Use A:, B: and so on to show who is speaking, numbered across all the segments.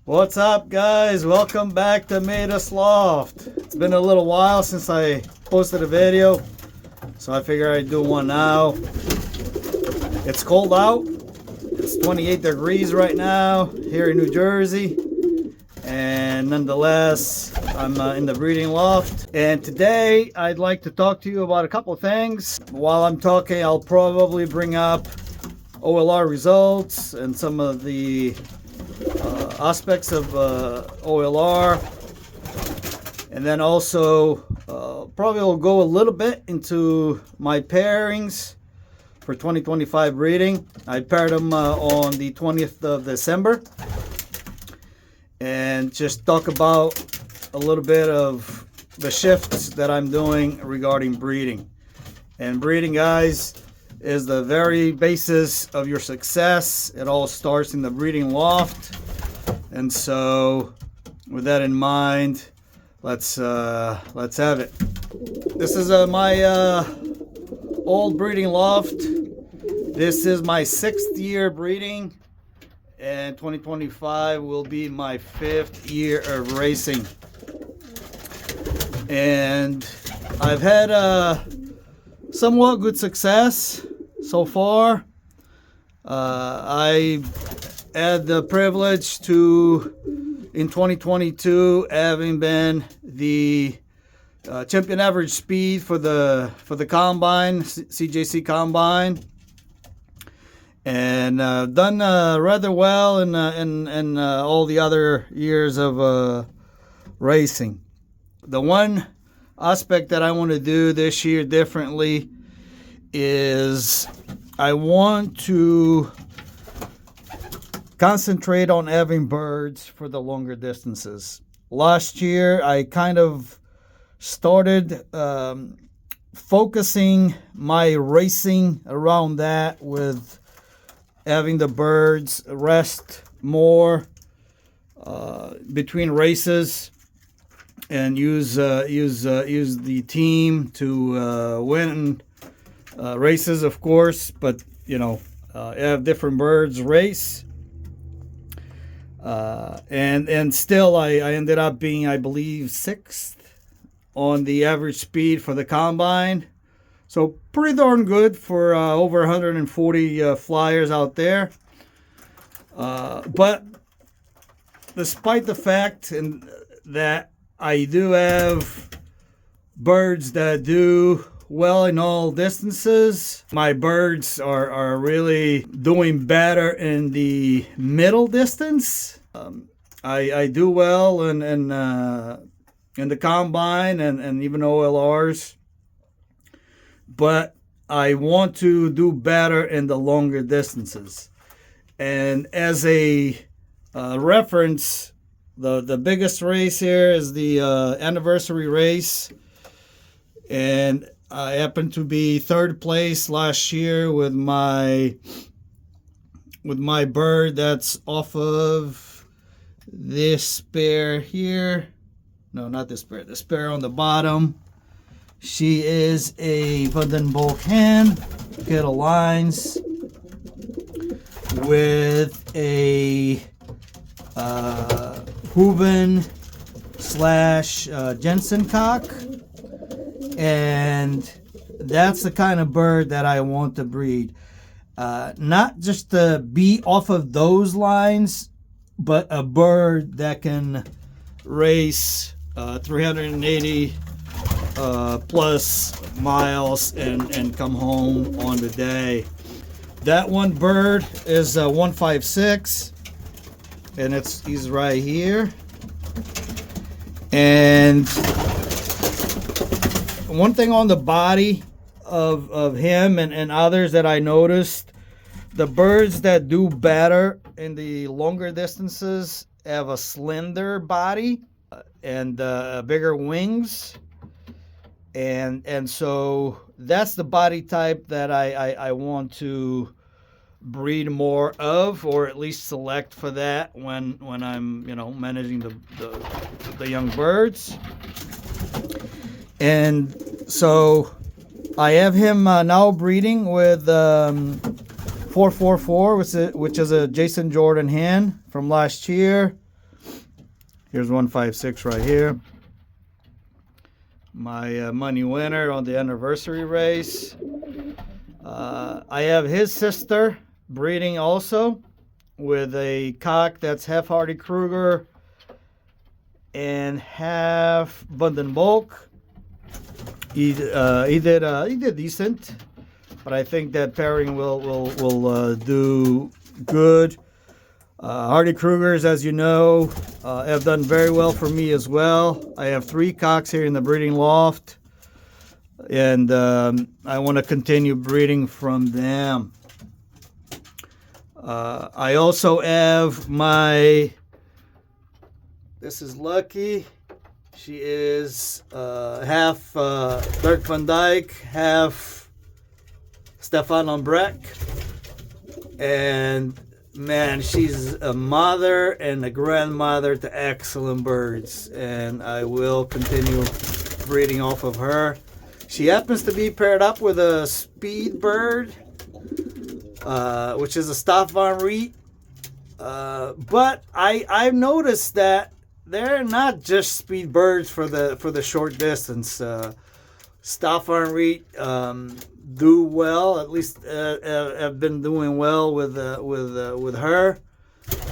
A: What's up, guys? Welcome back to Loft. It's been a little while since I posted a video, so I figure I'd do one now. It's cold out. It's 28 degrees right now here in New Jersey, and nonetheless, I'm in the breeding loft. And today, I'd like to talk to you about a couple of things. While I'm talking, I'll probably bring up OLR results and some of the aspects of OLR, and then also probably will go a little bit into my pairings for 2025 breeding. I paired them on the 20th of December, and just talk about a little bit of the shifts that I'm doing regarding breeding. And breeding, guys, is the very basis of your success. It all starts in the breeding loft. And so, with that in mind, let's have it. This is my old breeding loft. This is my 6th year breeding, and 2025 will be my 5th year of racing. And I've had somewhat good success so far. I had the privilege to, in 2022, having been the champion average speed for the combine, CJC combine, and done rather well in all the other years of racing. The one aspect that I want to do this year differently is I want to concentrate on having birds for the longer distances. Last year, I kind of started focusing my racing around that, with having the birds rest more between races, and use the team to win races, of course, but have different birds race. And still I ended up being, I believe, 6th on the average speed for the combine. So pretty darn good for over 140 flyers out there. But despite the fact that I do have birds that do well in all distances, my birds are really doing better in the middle distance. I do well in the combine and even OLRs, but I want to do better in the longer distances. And as a reference, the biggest race here is the anniversary race, and I happened to be 3rd place last year with my bird that's off of this pair here. No, not this pair. This pair on the bottom. She is a Vandenbolk hen, kettle lines, with a Hooven / Jensen cock. And that's the kind of bird that I want to breed. Not just to be off of those lines, but a bird that can race 380 plus miles and come home on the day. That one bird is 156, and he's right here. And one thing on the body of him and others that I noticed, the birds that do better in the longer distances have a slender body and bigger wings, and so that's the body type that I want to breed more of, or at least select for that when I'm managing the young birds. And so I have him now breeding with 444, which is a Jason Jordan hen from last year. Here's 156 right here. My money winner on the anniversary race. I have his sister breeding also with a cock that's half Hardy Kruger and half Bundan Bulk. He did decent, but I think that pairing will do good. Hardy Krugers, as you know, have done very well for me as well. I have 3 cocks here in the breeding loft, and I want to continue breeding from them. I also have this is Lucky. She is half Dirk van Dyke, half Stefan Lambrecht. And man, she's a mother and a grandmother to excellent birds. And I will continue breeding off of her. She happens to be paired up with a speed bird, which is a Staff van Riet. But I've noticed that they're not just speed birds for the short distance. Staff van Riet do well. At least have been doing well with her.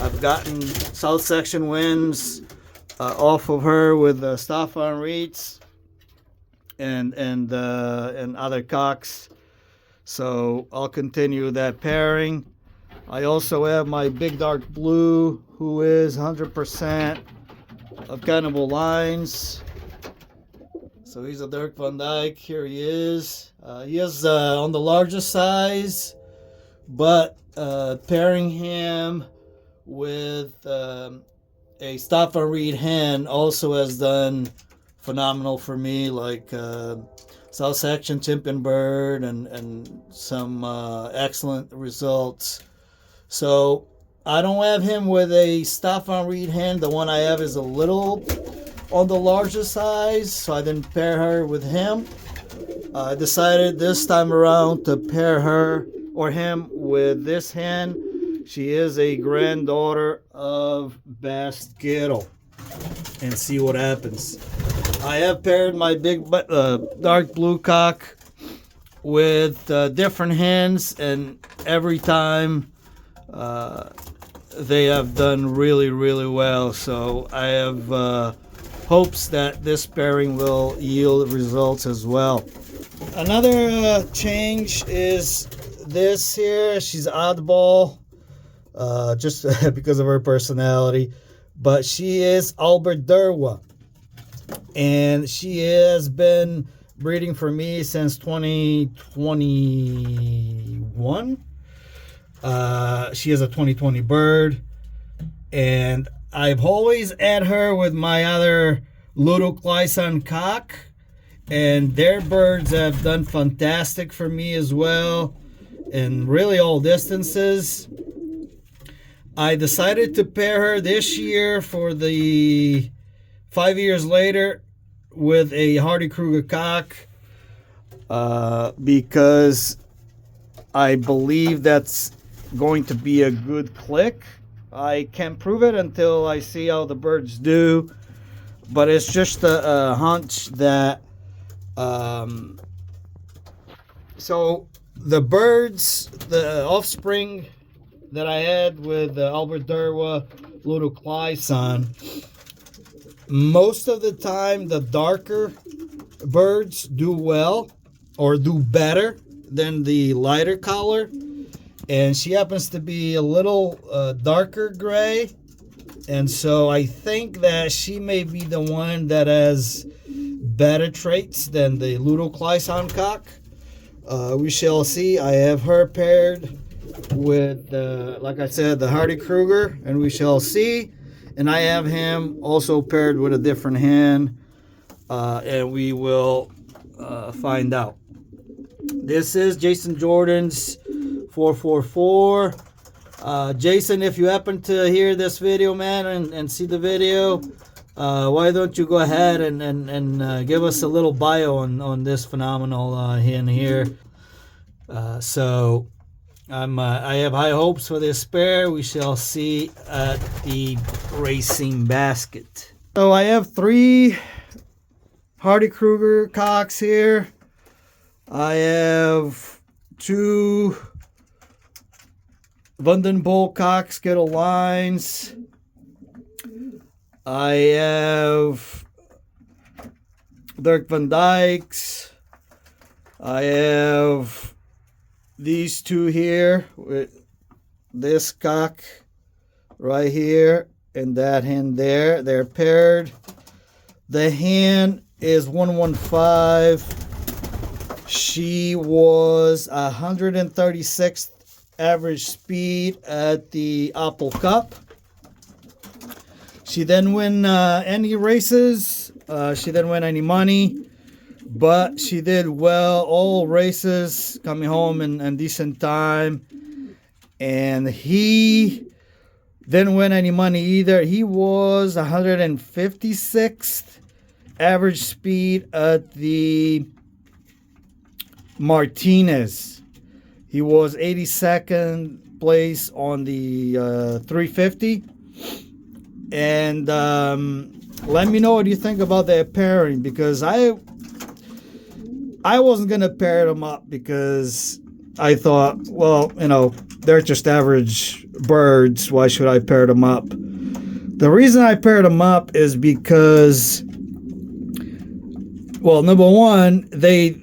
A: I've gotten South Section wins off of her with Staff van Riets and other cocks. So I'll continue that pairing. I also have my big dark blue, who is 100% of Cannibal Lines. So he's a Dirk van Dyke. Here he is. He is on the larger size, but pairing him with a Staff van Riet hen also has done phenomenal for me, like South Section Champion Bird and some excellent results. So I don't have him with a Staff van Riet hen. The one I have is a little on the larger size, so I didn't pair her with him. I decided this time around to pair her or him with this hen. She is a granddaughter of Bast Kittle, and see what happens. I have paired my big dark blue cock with different hens, and every time they have done really, really well. So I have hopes that this pairing will yield results as well. Another change is this here. She's oddball, just because of her personality, but she is Albert Derwa, and she has been breeding for me since 2021. She is a 2020 bird, and I've always had her with my other Ludo Clyson cock, and their birds have done fantastic for me as well, in really all distances. I decided to pair her this year for the 5 years later with a Hardy Kruger cock, because I believe that's going to be a good click. I can't prove it until I see how the birds do, but it's just a hunch that so the birds, the offspring that I had with Albert Derwa, Ludo Clyson, most of the time the darker birds do well or do better than the lighter color, and she happens to be a little darker gray, and so I think that she may be the one that has better traits than the Ludo Clyson cock. We shall see. I have her paired with, like I said, the Hardy Kruger, and we shall see. And I have him also paired with a different hen, and we will find out. This is Jason Jordan's 444. Jason, if you happen to hear this video, man, and see the video, why don't you go ahead and give us a little bio on this phenomenal hen here. So I have high hopes for this pair. We shall see at the racing basket. So I have 3 Hardy Kruger cocks here. I have 2 Vandenbosch cock skittle lines. I have Dirk van Dijk's. I have these 2 here with this cock right here and that hen there. They're paired. The hen is 115. She was 136th average speed at the Apple Cup. She didn't win any races. She didn't win any money, but she did well all races, coming home in decent time. And he didn't win any money either. He was 156th average speed at the Martinez. He was 82nd place on the 350. And let me know what you think about that pairing, because I wasn't gonna pair them up because I thought, well, you know, they're just average birds. Why should I pair them up? The reason I paired them up is because, well, number one, they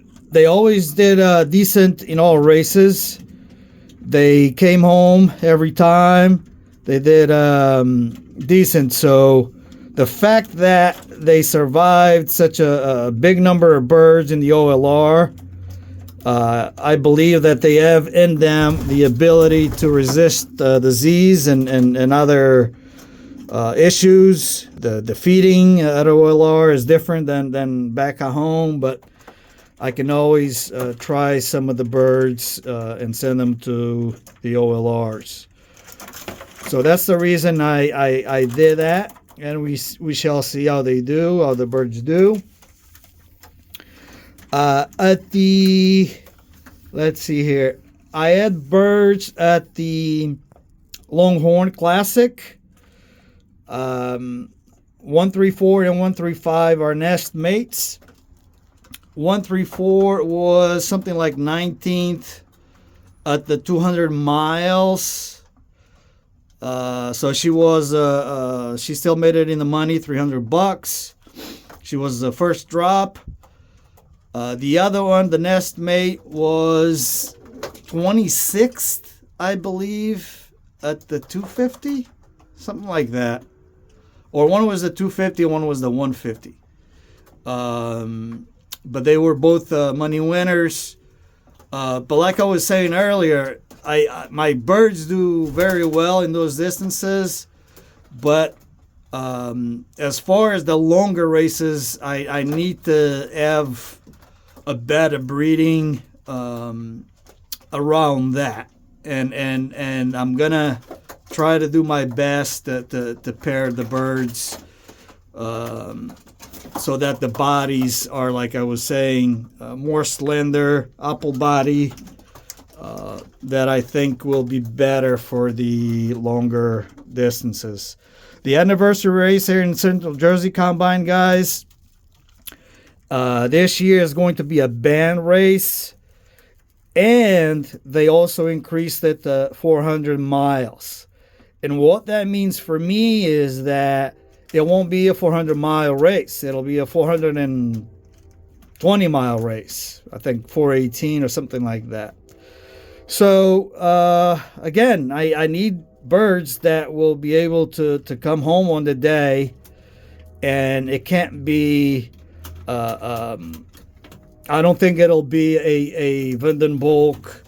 A: always did decent in all races. They came home every time. They did decent. So the fact that they survived such a big number of birds in the OLR, I believe that they have in them the ability to resist disease and other issues. The feeding at OLR is different than back at home, but I can always try some of the birds and send them to the OLRs. So that's the reason I did that, and we shall see how they do, how the birds do. At the, let's see here, I had birds at the Longhorn Classic. 134 and 135 are nest mates. 134 was something like 19th at the 200 miles. So she was, she still made it in the money, $300. She was the first drop. The other one, the nest mate, was 26th, I believe, at the 250, something like that. Or one was the 250, one was the 150. But they were both money winners. But like I was saying earlier, my birds do very well in those distances. But as far as the longer races, I need to have a better breeding around that. And I'm gonna try to do my best to pair the birds so that the bodies are, like I was saying, more slender, apple body, that I think will be better for the longer distances. The anniversary race here in Central Jersey Combine, guys, this year is going to be a band race, and they also increased it to 400 miles. And what that means for me is that it won't be a 400-mile race. It'll be a 420-mile race. I think 418 or something like that. So, again, I need birds that will be able to come home on the day, and it can't be, I don't think it'll be a Vandenbosch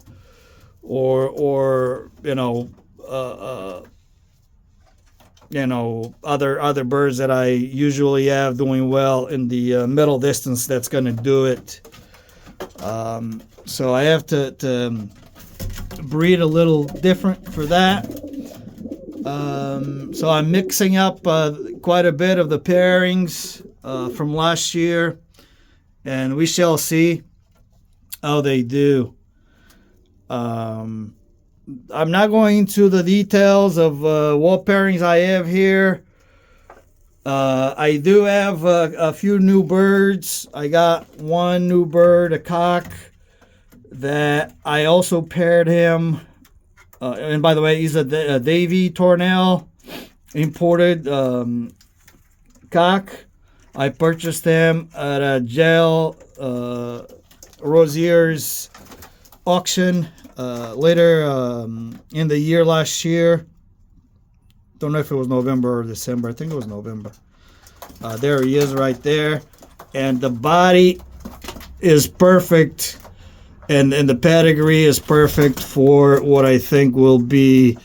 A: or other birds that I usually have doing well in the middle distance that's going to do it. So I have to breed a little different for that. So I'm mixing up quite a bit of the pairings from last year, and we shall see how they do. I'm not going into the details of what pairings I have here. I do have a few new birds. I got one new bird, a cock, that I also paired him. And by the way, he's a Davy Tornell imported cock. I purchased him at a Gel Rozier's auction later in the year last year. Don't know if it was November or December. I think it was November. There he is right there. And the body is perfect. And the pedigree is perfect for what I think will be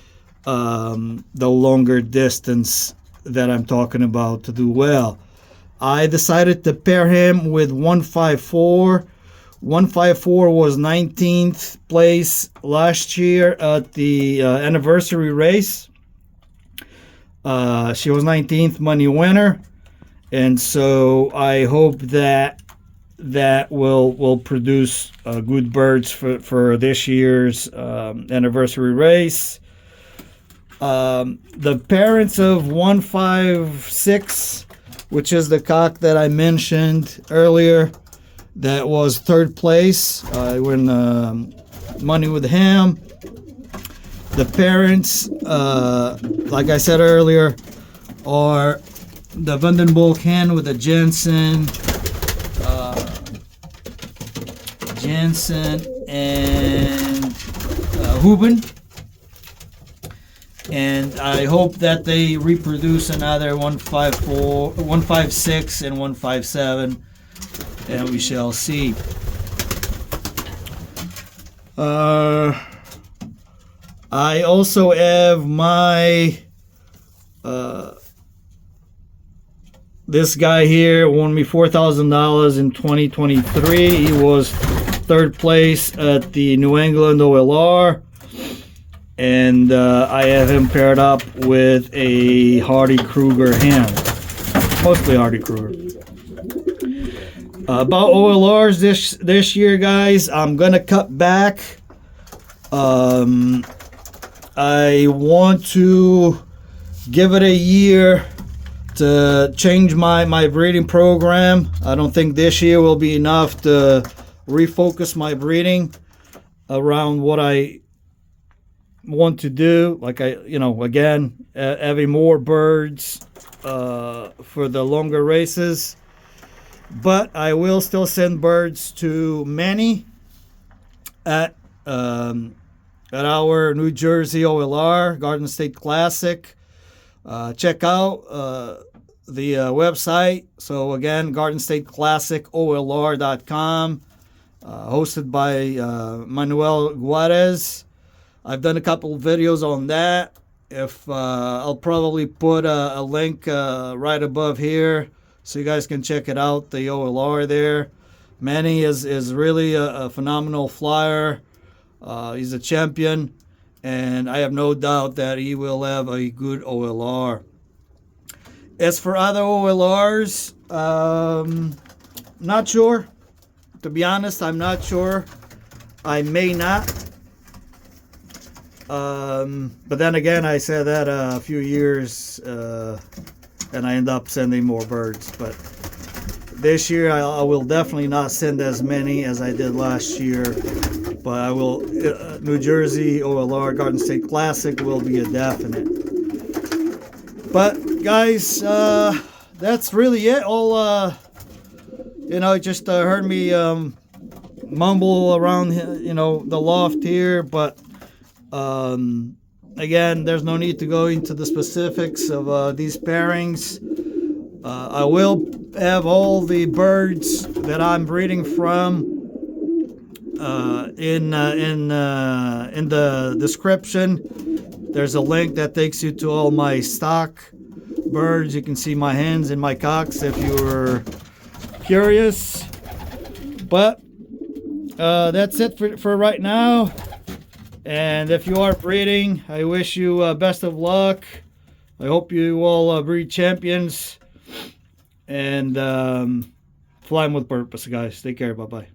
A: the longer distance that I'm talking about to do well. I decided to pair him with 154. 154 was 19th place last year at the anniversary race. She was 19th money winner, and so I hope that will produce good birds for this year's anniversary race. The parents of 156, which is the cock that I mentioned earlier, that was third place. I win money with him. The parents, like I said earlier, are the Vandenbolk hen with the Jensen and Huben. And I hope that they reproduce another 154, 156, and 157, and we shall see. I also have my this guy here won me $4,000 in 2023. He was third place at the New England OLR, and I have him paired up with a Hardy Kruger hen, mostly Hardy Kruger. About OLRs this year, guys, I'm gonna cut back. I want to give it a year to change my breeding program. I don't think this year will be enough to refocus my breeding around what I want to do. Like again, having more birds for the longer races. But I will still send birds to Manny at our New Jersey OLR, Garden State Classic. Check out the website. So again, Garden State Classic OLR.com, hosted by Manuel Guarez. I've done a couple videos on that. If I'll probably put a link right above here, so you guys can check it out, the OLR there. Manny is really a phenomenal flyer. He's a champion, and I have no doubt that he will have a good OLR. As for other OLRs, not sure. To be honest, I'm not sure. I may not. But then again, I said that a few years, and I end up sending more birds. But this year, I will definitely not send as many as I did last year. But I will. New Jersey OLR Garden State Classic will be a definite. But guys, that's really it. All just heard me mumble around, the loft here. But again, there's no need to go into the specifics of these pairings. I will have all the birds that I'm breeding from in the description. There's a link that takes you to all my stock birds. You can see my hens and my cocks if you were curious. But that's it for right now. And if you are breeding, I wish you best of luck. I hope you all breed champions. And fly 'em with purpose, guys. Take care. Bye-bye.